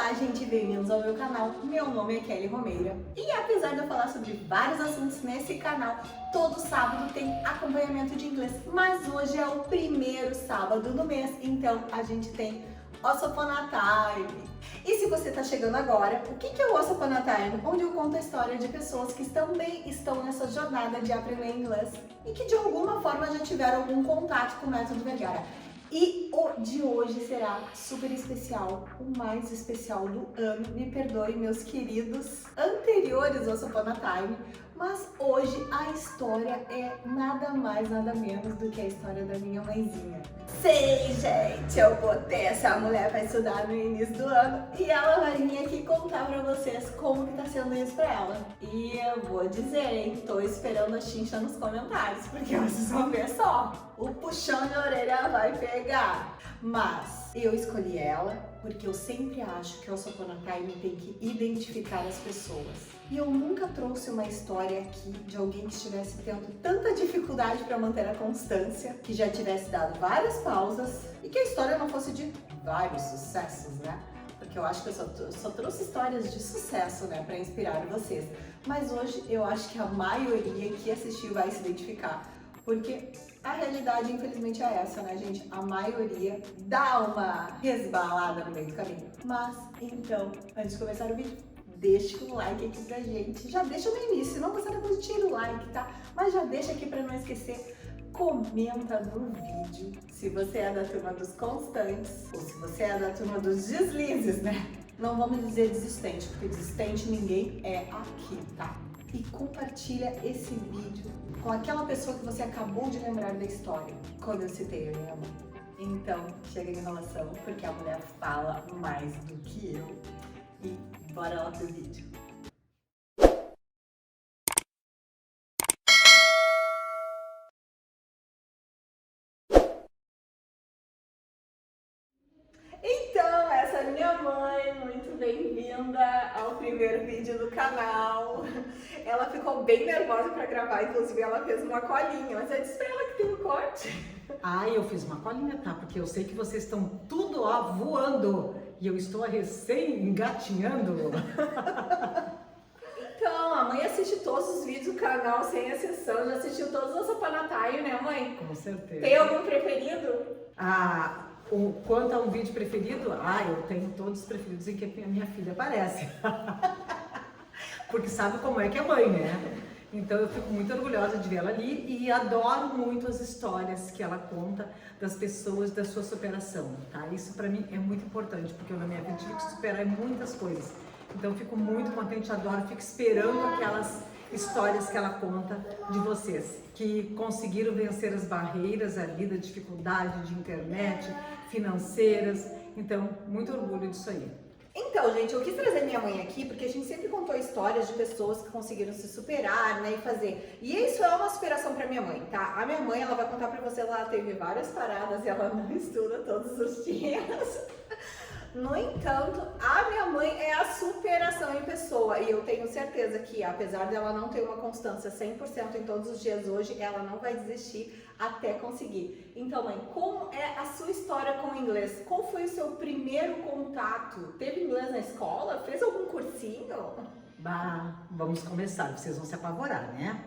Olá, gente, bem-vindos ao meu canal. Meu nome é Kelly Romeira e apesar de eu falar sobre vários assuntos nesse canal, todo sábado tem acompanhamento de inglês, mas hoje é o primeiro sábado do mês, então a gente tem Once Upon a Time. E se você está chegando agora, o que é o Once Upon a Time? Onde eu conto a história de pessoas que também estão nessa jornada de aprender inglês e que de alguma forma já tiveram algum contato com o método Vergara. E o de hoje será super especial, o mais especial do ano. Me perdoe, meus queridos anteriores ao Once Upon a Time, mas hoje a história é nada mais, nada menos do que a história da minha mãezinha. Sei, gente, eu botei essa mulher pra estudar no início do ano e ela vai vir aqui contar pra vocês como que tá sendo isso pra ela. E eu vou dizer, hein, tô esperando a chincha nos comentários, porque vocês vão ver só. O puxão de orelha vai pegar. Mas eu escolhi ela porque eu sempre acho que o Once Upon a Time tem que identificar as pessoas. E eu nunca trouxe uma história aqui de alguém que estivesse tendo tanta dificuldade para manter a constância, que já tivesse dado várias pausas e que a história não fosse de vários sucessos, né? Porque eu acho que eu só trouxe histórias de sucesso, né, para inspirar vocês. Mas hoje eu acho que a maioria que assistiu vai se identificar. Porque a realidade, infelizmente, é essa, né, gente? A maioria dá uma resbalada no meio do caminho. Mas, então, antes de começar o vídeo, deixa um like aqui pra gente. Já deixa no início, se não gostar depois tira o like, tá? Mas já deixa aqui pra não esquecer. Comenta no vídeo se você é da turma dos constantes ou se você é da turma dos deslizes, né? Não vamos dizer desistente, porque desistente ninguém é aqui, tá? E compartilha esse vídeo com aquela pessoa que você acabou de lembrar da história, quando eu citei a minha mãe. Então, chega de enrolação, porque a mulher fala mais do que eu. E bora lá pro vídeo. Então, essa é minha mãe, muito bem-vinda ao primeiro vídeo do canal. Ela ficou bem nervosa para gravar, inclusive ela fez uma colinha, mas eu disse pra ela que tem um corte. Ah, eu fiz uma colinha, tá? Porque eu sei que vocês estão tudo ó, voando e eu estou recém engatinhando. Então, a mãe assiste todos os vídeos do canal sem exceção, já assistiu todos os Once Upon a Time, né, mãe? Com certeza. Tem algum preferido? Quanto a um vídeo preferido, eu tenho todos os preferidos em que a minha filha aparece. Porque sabe como é que é mãe, né? Então eu fico muito orgulhosa de vê-la ali e adoro muito as histórias que ela conta das pessoas, da sua superação, tá? Isso pra mim é muito importante, porque eu na minha vida tive que superar muitas coisas. Então eu fico muito contente, adoro, fico esperando aquelas histórias que ela conta de vocês, que conseguiram vencer as barreiras ali da dificuldade de internet, financeiras. Então, muito orgulho disso aí. Então, gente, eu quis trazer minha mãe aqui porque a gente sempre contou histórias de pessoas que conseguiram se superar, né, e fazer. E isso é uma superação pra minha mãe, tá? A minha mãe, ela vai contar pra vocês, ela teve várias paradas e ela não estuda todos os dias. No entanto, a minha mãe é a superação em pessoa e eu tenho certeza que, apesar dela não ter uma constância 100% em todos os dias hoje, ela não vai desistir até conseguir. Então, mãe, como é a sua história com o inglês? Qual foi o seu primeiro contato? Teve inglês na escola? Fez algum cursinho? Vamos começar, vocês vão se apavorar, né?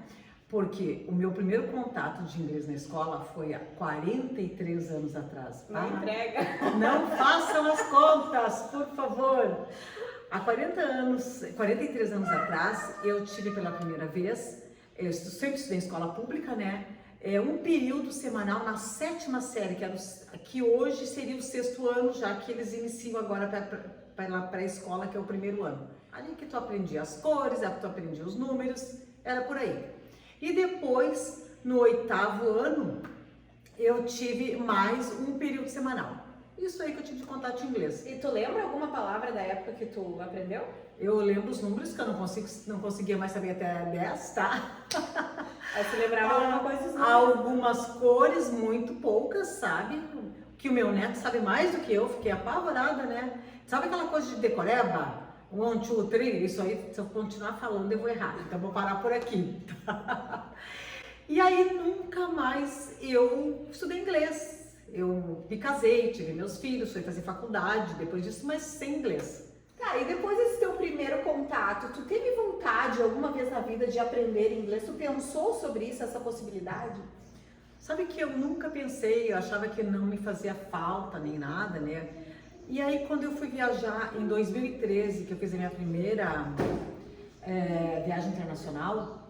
Porque o meu primeiro contato de inglês na escola foi há 43 anos atrás. Não entrega. Não façam as contas, por favor. Há 43 anos atrás, eu tive pela primeira vez, eu sempre estudei em escola pública, né? Um período semanal na 7ª série, que hoje seria o 6º ano, já que eles iniciam agora para a escola, que é o primeiro ano. Ali que tu aprendia as cores, que tu aprendia os números, era por aí. E depois, no 8º ano, eu tive mais um período semanal. Isso aí que eu tive de contato de inglês. E tu lembra alguma palavra da época que tu aprendeu? Eu lembro os números, que eu não conseguia mais saber até 10, tá? Aí você lembrava alguma coisa dos números? Algumas cores, muito poucas, sabe? Que o meu neto sabe mais do que eu, fiquei apavorada, né? Sabe aquela coisa de decoreba? 1, 2, 3, isso aí, se eu continuar falando eu vou errar, então vou parar por aqui. E aí nunca mais eu estudei inglês. Eu me casei, tive meus filhos, fui fazer faculdade depois disso, mas sem inglês. Tá, e depois desse teu primeiro contato, tu teve vontade alguma vez na vida de aprender inglês? Tu pensou sobre isso, essa possibilidade? Sabe que eu nunca pensei, eu achava que não me fazia falta nem nada, né? E aí quando eu fui viajar em 2013, que eu fiz a minha primeira viagem internacional,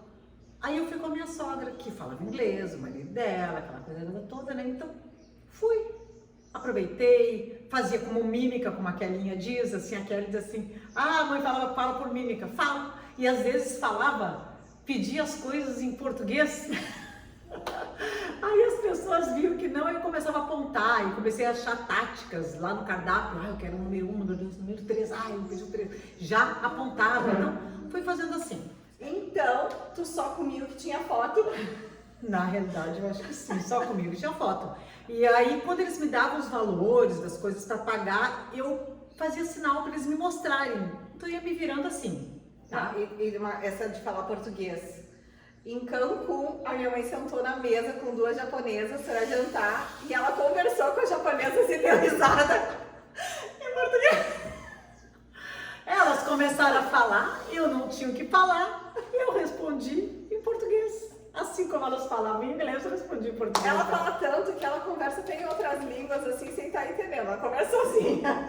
aí eu fui com a minha sogra, que falava inglês, o marido dela, aquela coisa toda, né? Então fui, aproveitei, fazia como mímica, como a Kelinha diz, assim, a Kelly diz assim, ah, mãe fala por mímica, falo. E às vezes falava, pedia as coisas em português. Aí as pessoas viam que não, eu começava a apontar e comecei a achar táticas lá no cardápio. Ah, eu quero o número 1, número 2, número 3, ah, eu pedi o 3. Já apontava, então fui fazendo assim. Então, tu só comigo que tinha foto? Na realidade, eu acho que sim, só comigo tinha foto. E aí, quando eles me davam os valores das coisas para pagar, eu fazia sinal para eles me mostrarem. Então eu ia me virando assim, tá? Essa de falar português. Em Cancún, a minha mãe sentou na mesa com duas japonesas para jantar e ela conversou com a japonesa e deu risada em português. Elas começaram a falar, eu não tinha o que falar, e eu respondi em português. Assim como elas falavam em inglês, eu respondi em português. Ela fala tanto que ela conversa até em outras línguas assim, sem estar entendendo. Ela conversa sozinha.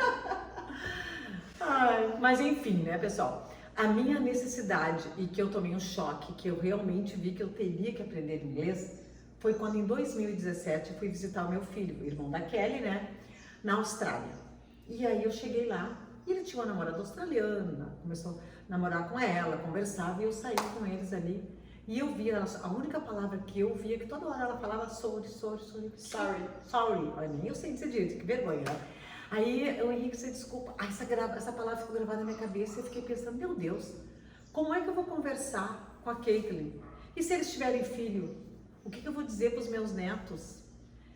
Ai, mas enfim, né, pessoal? A minha necessidade e que eu tomei um choque, que eu realmente vi que eu teria que aprender inglês, foi quando em 2017 eu fui visitar o meu filho, o irmão da Kelly, né, na Austrália. E aí eu cheguei lá e ele tinha uma namorada australiana, começou a namorar com ela, conversava e eu saí com eles ali. E eu via, a única palavra que eu via, que toda hora ela falava sorry. Olha, nem eu sei dizer direito, que vergonha, né? Aí eu ia dizer desculpa, essa palavra ficou gravada na minha cabeça e eu fiquei pensando, meu Deus, como é que eu vou conversar com a Caitlin? E se eles tiverem filho, o que eu vou dizer para os meus netos?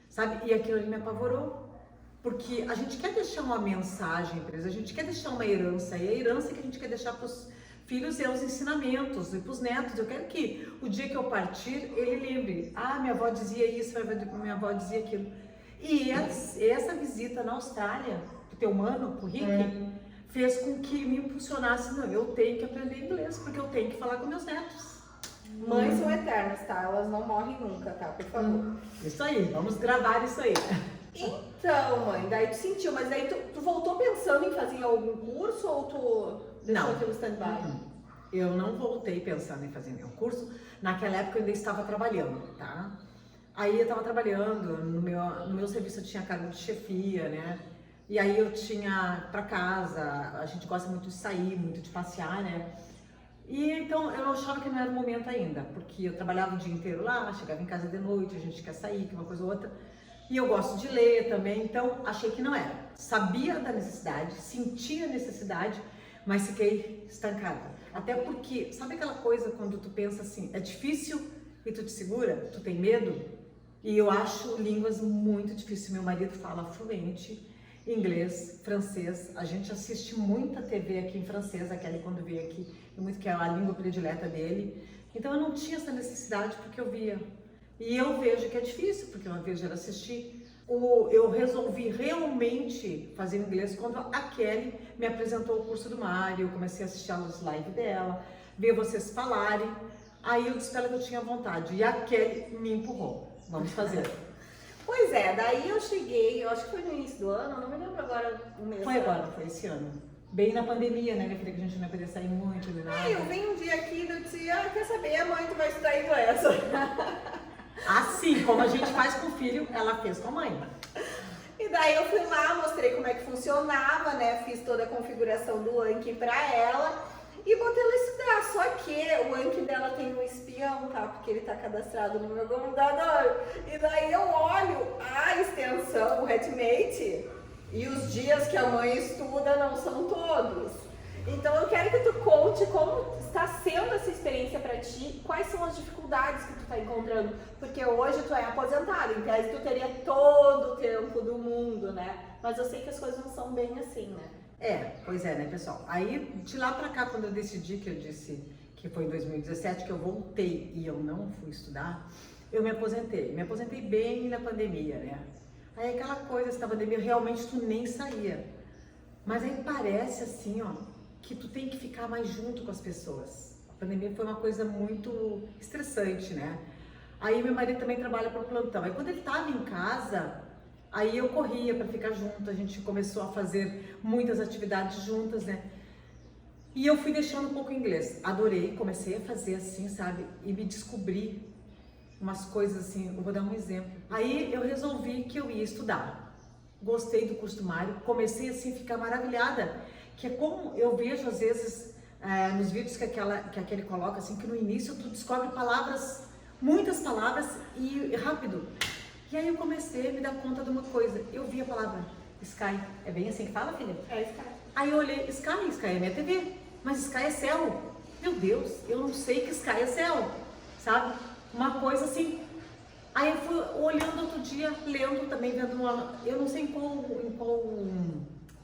Sabe? E aquilo ali me apavorou, porque a gente quer deixar uma mensagem para eles, a gente quer deixar uma herança, e a herança que a gente quer deixar para os filhos é os ensinamentos, e para os netos, eu quero que o dia que eu partir, ele lembre, ah, minha avó dizia isso, minha avó dizia aquilo. E essa visita na Austrália, pro teu mano, pro Rick, fez com que me impulsionasse, não, eu tenho que aprender inglês, porque eu tenho que falar com meus netos. Mães são eternas, tá? Elas não morrem nunca, tá? Por favor. Isso aí, vamos gravar isso aí. Então, mãe, daí tu sentiu, mas daí tu voltou pensando em fazer algum curso ou tu deixou aquilo stand-by? Eu não voltei pensando em fazer nenhum curso. Naquela época eu ainda estava trabalhando, tá? Aí eu estava trabalhando, no meu serviço eu tinha cargo de chefia, né? E aí eu tinha para casa, a gente gosta muito de sair, muito de passear, né? E então eu achava que não era o momento ainda, porque eu trabalhava o dia inteiro lá, chegava em casa de noite, a gente quer sair, que uma coisa ou outra. E eu gosto de ler também, então achei que não era. Sabia da necessidade, sentia a necessidade, mas fiquei estancada. Até porque, sabe aquela coisa quando tu pensa assim, é difícil e tu te segura, tu tem medo? E eu acho línguas muito difíceis. Meu marido fala fluente inglês, francês. A gente assiste muita TV aqui em francês, a Kelly quando veio aqui, muito que é a língua predileta dele. Então eu não tinha essa necessidade porque eu via. E eu vejo que é difícil, porque uma vez já assisti. Eu resolvi realmente fazer inglês quando a Kelly me apresentou o curso do Mário, eu comecei a assistir as lives dela, ver vocês falarem. Aí eu disse pra ela que eu tinha vontade e a Kelly me empurrou. Vamos fazer. Pois é, daí eu cheguei, eu acho que foi no início do ano, não me lembro agora o mês. Foi agora, foi esse ano. Bem na pandemia, né, minha filha, que a gente não ia poder sair muito, nem nada. Eu vim um dia aqui e eu disse, quer saber, mãe, tu vai estudar inglês. Assim como a gente faz com o filho, ela fez com a mãe. E daí eu fui lá, mostrei como é que funcionava, né, fiz toda a configuração do Anki pra ela. E botei ela a estudar, só que o Anki dela tem um espião, tá? Porque ele tá cadastrado no meu computador. E daí eu olho a extensão, o Hatmate, e os dias que a mãe estuda não são todos. Então eu quero que tu conte como está sendo essa experiência pra ti, quais são as dificuldades que tu tá encontrando. Porque hoje tu é aposentado, em tese tu teria todo o tempo do mundo, né? Mas eu sei que as coisas não são bem assim, né? Pois é, né, pessoal? Aí, de lá pra cá, quando eu decidi, que eu disse que foi em 2017, que eu voltei e eu não fui estudar, eu me aposentei. Me aposentei bem na pandemia, né? Aí aquela coisa, essa pandemia, realmente tu nem saía. Mas aí parece assim, ó, que tu tem que ficar mais junto com as pessoas. A pandemia foi uma coisa muito estressante, né? Aí meu marido também trabalha por plantão. Aí quando ele estava em casa, aí eu corria para ficar junto. A gente começou a fazer muitas atividades juntas, né? E eu fui deixando um pouco o inglês. Adorei, comecei a fazer assim, sabe? E me descobri umas coisas assim. Eu vou dar um exemplo. Aí eu resolvi que eu ia estudar. Gostei do curso do Mário. Comecei assim a ficar maravilhada. Que é como eu vejo às vezes nos vídeos que aquele coloca, assim, que no início tu descobre palavras, muitas palavras e rápido. E aí eu comecei a me dar conta de uma coisa. Eu vi a palavra Sky. É bem assim que fala, filha? É Sky. Aí eu olhei, Sky é minha TV. Mas Sky é céu. Meu Deus, eu não sei que Sky é céu, sabe? Uma coisa assim. Aí eu fui olhando outro dia, lendo também, vendo eu não sei em qual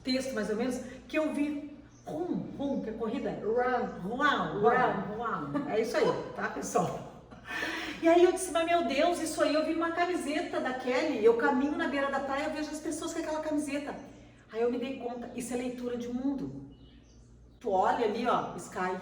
texto mais ou menos, que eu vi que é corrida, run. É isso aí, tá, pessoal? E aí eu disse, mas meu Deus, isso aí, eu vi uma camiseta da Kelly, eu caminho na beira da praia, eu vejo as pessoas com aquela camiseta. Aí eu me dei conta, isso é leitura de mundo. Tu olha ali, ó, Sky,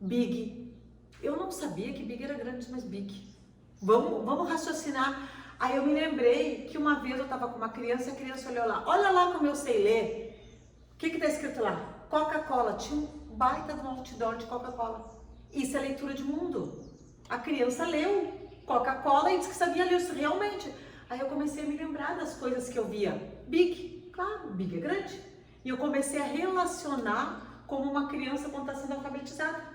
Big. Eu não sabia que Big era grande, mas Big. Vamos raciocinar. Aí eu me lembrei que uma vez eu tava com uma criança e a criança olhou lá. Olha lá como eu sei ler. O que tá escrito lá? Coca-Cola. Tinha um baita de um outdoor de Coca-Cola. Isso é leitura de mundo. A criança leu Coca-Cola e disse que sabia ler isso realmente. Aí eu comecei a me lembrar das coisas que eu via. Big, claro, Big é grande. E eu comecei a relacionar como uma criança quando está sendo alfabetizada.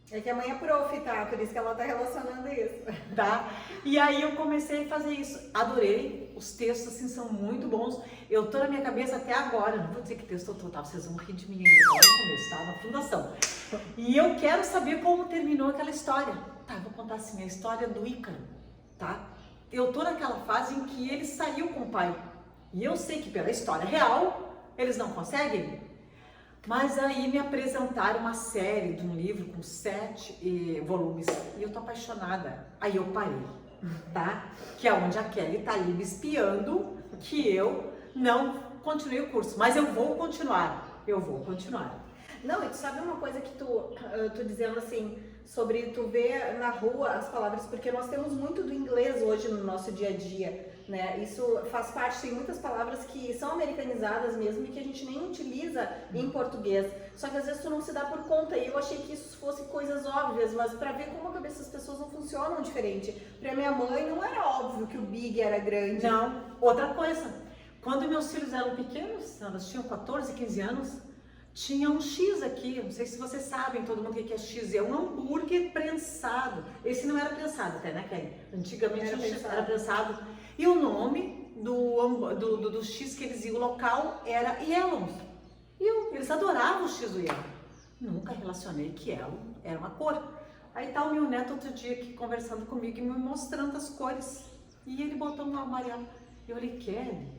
É que a mãe é prof, tá? Por isso que ela tá relacionando isso. Tá? E aí eu comecei a fazer isso. Adorei. Os textos, assim, são muito bons. Eu tô na minha cabeça até agora. Não vou dizer que texto eu tô, tá? Vocês vão rir de mim ainda. Lá no começo, tá? Na fundação. E eu quero saber como terminou aquela história. Tá, vou contar assim, a história do Ícaro, tá? Eu tô naquela fase em que ele saiu com o pai. E eu sei que pela história real, eles não conseguem. Mas aí me apresentaram uma série de um livro com 7 volumes e eu tô apaixonada. Aí eu parei, tá? Que é onde a Kelly tá aí me espiando que eu não continuei o curso. Mas eu vou continuar, Não, e tu sabe uma coisa que tu dizendo assim, sobre tu ver na rua as palavras, porque nós temos muito do inglês hoje no nosso dia a dia, né? Isso faz parte, tem muitas palavras que são americanizadas mesmo e que a gente nem utiliza em português. Só que às vezes tu não se dá por conta, e eu achei que isso fosse coisas óbvias, mas pra ver como a cabeça das pessoas não funcionam diferente. Pra minha mãe não era óbvio que o Big era grande. Não, outra coisa, quando meus filhos eram pequenos, elas tinham 14, 15 anos, tinha um X aqui, não sei se vocês sabem, todo mundo o que é X, é um hambúrguer prensado. Esse não era prensado até, né, Kelly? Antigamente era prensado. E o nome do X que eles iam, o local, era Yellow. E eles adoravam o X do Yellow. Nunca relacionei que Yellow era uma cor. Aí tá o meu neto outro dia aqui conversando comigo e me mostrando as cores. E ele botou um amarelo. Eu falei, Kelly,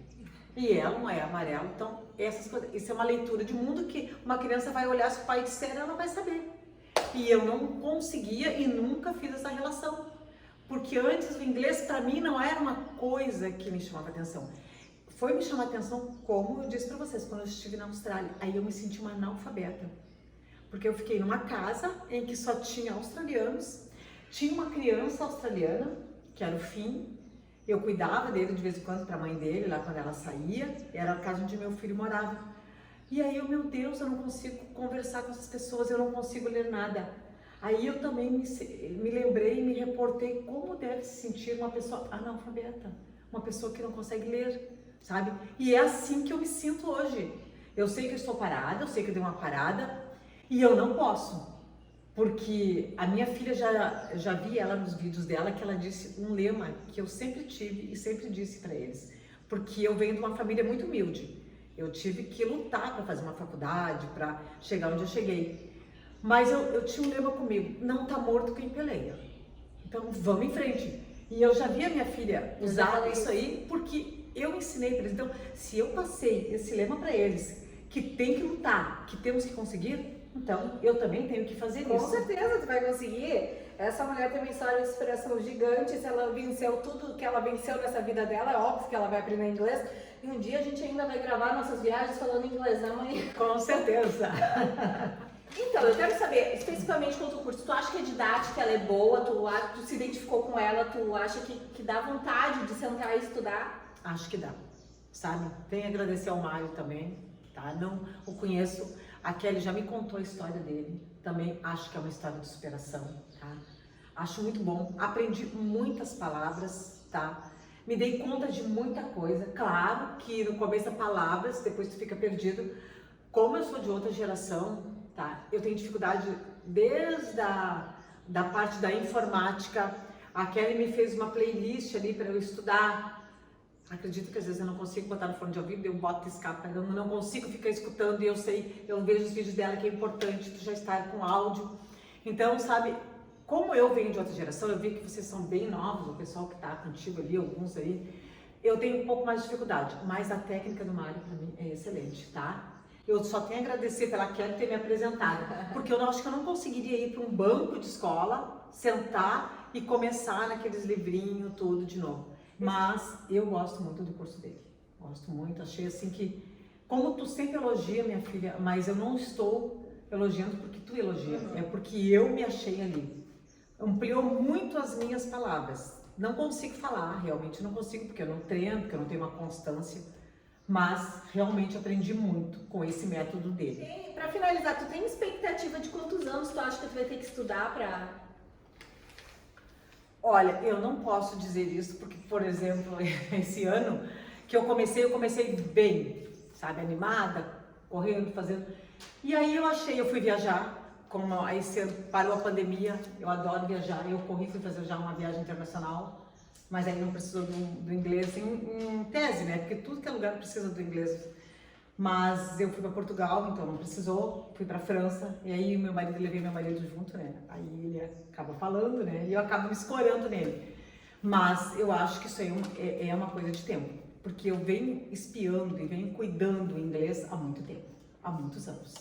e ela não é amarelo, então essas coisas, isso é uma leitura de mundo que uma criança vai olhar, se o pai disser, ela não vai saber. E eu não conseguia e nunca fiz essa relação, porque antes o inglês para mim não era uma coisa que me chamava atenção. Foi me chamar atenção, como eu disse para vocês, quando eu estive na Austrália, aí eu me senti uma analfabeta, porque eu fiquei numa casa em que só tinha australianos, tinha uma criança australiana, que era o Finn. Eu cuidava dele de vez em quando para a mãe dele, lá quando ela saía, era a casa onde meu filho morava. E aí meu Deus, eu não consigo conversar com essas pessoas, eu não consigo ler nada. Aí eu também me lembrei e me reportei como deve se sentir uma pessoa analfabeta, uma pessoa que não consegue ler, sabe? E é assim que eu me sinto hoje. Eu sei que eu estou parada, eu sei que eu dei uma parada e eu não posso. Porque a minha filha, já vi ela nos vídeos dela, que ela disse um lema que eu sempre tive e sempre disse para eles. Porque eu venho de uma família muito humilde. Eu tive que lutar para fazer uma faculdade, para chegar onde eu cheguei. Mas eu tinha um lema comigo, não tá morto quem peleia. Então vamos em frente. E eu já vi a minha filha usar isso aí porque eu ensinei para eles. Então, se eu passei esse lema para eles, que tem que lutar, que temos que conseguir, então, eu também tenho que fazer isso. Com certeza, tu vai conseguir. Essa mulher tem uma história de superação gigante. Se ela venceu tudo que ela venceu nessa vida dela, é óbvio que ela vai aprender inglês. E um dia a gente ainda vai gravar nossas viagens falando inglês, né, mãe? Com certeza. Então, eu quero saber, especificamente com o teu curso, tu acha que a didática ela é boa, tu se identificou com ela, tu acha que dá vontade de sentar e estudar? Acho que dá, sabe? Venho agradecer ao Mário também, tá? Não o conheço, a Kelly já me contou a história dele, também acho que é uma história de superação, tá? Acho muito bom, aprendi muitas palavras, tá? Me dei conta de muita coisa, claro que no começo palavras, depois tu fica perdido. Como eu sou de outra geração, tá? Eu tenho dificuldade desde da parte da informática. A Kelly me fez uma playlist ali para eu estudar. Acredito que às vezes eu não consigo botar no fone de ouvido, eu boto escapa, eu não consigo ficar escutando e eu sei, eu vejo os vídeos dela que é importante tu já estar com áudio. Então, sabe, como eu venho de outra geração, eu vi que vocês são bem novos, o pessoal que tá contigo ali, alguns aí, eu tenho um pouco mais de dificuldade, mas a técnica do Mário para mim é excelente, tá? Eu só tenho a agradecer pela Kelly ter me apresentado, porque eu acho que eu não conseguiria ir para um banco de escola, sentar e começar naqueles livrinhos tudo de novo. Mas eu gosto muito do curso dele, gosto muito, achei assim que, como tu sempre elogia, minha filha, mas eu não estou elogiando porque tu elogia, é porque eu me achei ali. Ampliou muito as minhas palavras. Não consigo falar, realmente não consigo, porque eu não treino, porque eu não tenho uma constância, mas realmente aprendi muito com esse método dele. Para finalizar, tu tem expectativa de quantos anos tu acha que tu vai ter que estudar para... Olha, eu não posso dizer isso, porque, por exemplo, esse ano que eu comecei bem, sabe, animada, correndo, fazendo. E aí eu fui viajar, como aí parou a pandemia, eu adoro viajar, eu fui fazer já uma viagem internacional, mas aí não precisou do inglês em tese, né, porque tudo que é lugar precisa do inglês. Mas eu fui para Portugal, então não precisou, fui para França, e aí levei meu marido junto, né, aí ele acaba falando, né, e eu acabo me escorando nele. Mas eu acho que isso aí é uma coisa de tempo, porque eu venho espiando e venho cuidando do inglês há muito tempo, há muitos anos,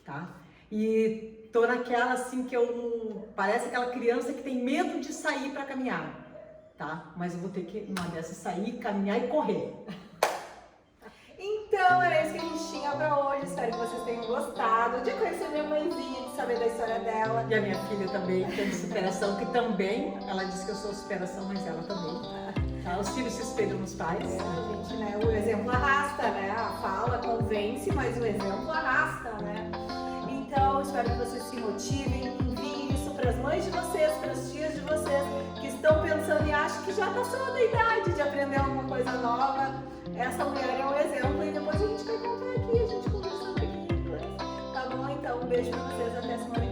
tá? E tô naquela assim que parece aquela criança que tem medo de sair para caminhar, tá? Mas eu vou ter que, uma dessas, sair, caminhar e correr. Então, era isso que a gente tinha pra hoje. Espero que vocês tenham gostado de conhecer minha mãezinha, de saber da história dela. E a minha filha também, que é de superação, que também, ela disse que eu sou superação, mas ela também. Tá? Os filhos se espelham nos pais. A gente, né, o exemplo arrasta, né? A fala convence, mas o exemplo arrasta, né? Então, espero que vocês se motivem, enviem isso para as mães de vocês, para as tias de vocês, que estão pensando e acham que já passou da idade de aprender alguma coisa nova. Essa mulher é um exemplo e depois a gente vai contar aqui, a gente conversando aqui em inglês. Tá bom? Então, um beijo pra vocês, até semana que vem.